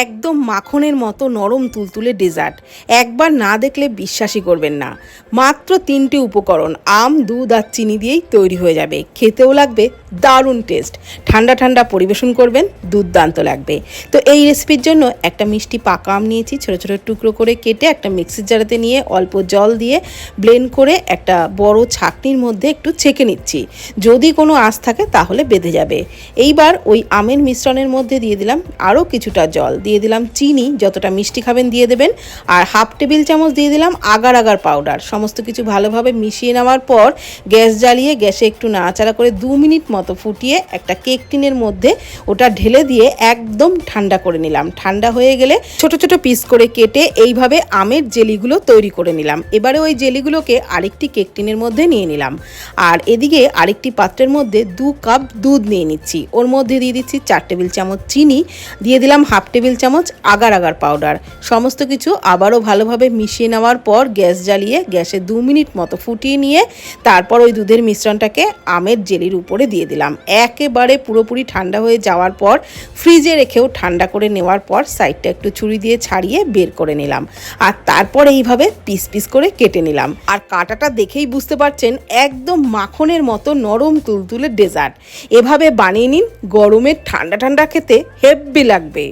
একদম মাখনের মতো নরম তুলতুলে ডেজার্ট। একবার না দেখলে বিশ্বাসই করবেন না। মাত্র ৩টি উপকরণ, আম, দুধ আর চিনি দিয়েই তৈরি হয়ে যাবে। খেতেও লাগবে দারুণ টেস্ট। ঠান্ডা ঠান্ডা পরিবেশন করবেন, দুর্দান্ত লাগবে। তো এই রেসিপির জন্য একটা মিষ্টি পাকা আম নিয়েছি, ছোটো ছোটো টুকরো করে কেটে একটা মিক্সির জারেতে নিয়ে অল্প জল দিয়ে ব্লেন্ড করে একটা বড় ছাঁকনির মধ্যে একটু ছেঁকে নিচ্ছি। যদি কোনো আঁশ থাকে তাহলে বেঁধে যাবে। এইবার ওই আমের মিশ্রণের মধ্যে দিয়ে দিলাম আরও কিছুটা জল, দিয়ে দিলাম চিনি, যতটা মিষ্টি খাবেন দিয়ে দেবেন, আর হাফ টেবিল চামচ দিয়ে দিলাম আগার আগার পাউডার। সমস্ত কিছু ভালোভাবে মিশিয়ে নেওয়ার পর গ্যাস জ্বালিয়ে গ্যাসে একটু নাড়াচাড়া করে 2 মিনিট মতো ফুটিয়ে একটা কেক টিনের মধ্যে ওটা ঢেলে দিয়ে একদম ঠান্ডা করে নিলাম। ঠান্ডা হয়ে গেলে ছোট ছোট পিস করে কেটে এইভাবে আমের জেলিগুলো তৈরি করে নিলাম। এবারে ওই জেলিগুলোকে আরেকটি কেক টিনের মধ্যে নিয়ে নিলাম, আর এদিকে আরেকটি পাত্রের মধ্যে 2 কাপ দুধ নিয়ে নিচ্ছি। ওর মধ্যে দিয়ে দিচ্ছি 4 টেবিল চামচ চিনি, দিয়ে দিলাম হাফ টেবিল চামচ আগার আগার পাউডার। সমস্ত কিছু আবারও ভালোভাবে মিশিয়ে নেওয়ার পর গ্যাস জ্বালিয়ে গ্যাসে 2 মিনিট মতো ফুটিয়ে নিয়ে তারপর ওই দুধের মিশ্রণটাকে আমের জেলির উপরে দিয়ে দিলাম। একেবারে পুরোপুরি ঠান্ডা হয়ে যাওয়ার পর ফ্রিজে রেখেও ঠান্ডা করে নেওয়ার পর সাইডটা একটু ছুরি দিয়ে ছাড়িয়ে বের করে নিলাম, আর তারপর এইভাবে পিস পিস করে কেটে নিলাম। আর কাটাটা দেখেই বুঝতে পারছেন একদম মাখনের মতো নরম তুলতুলে ডেজার্ট। এভাবে বানিয়ে নিন, গরমের ঠান্ডা ঠান্ডা খেতে হেব্বি লাগবে।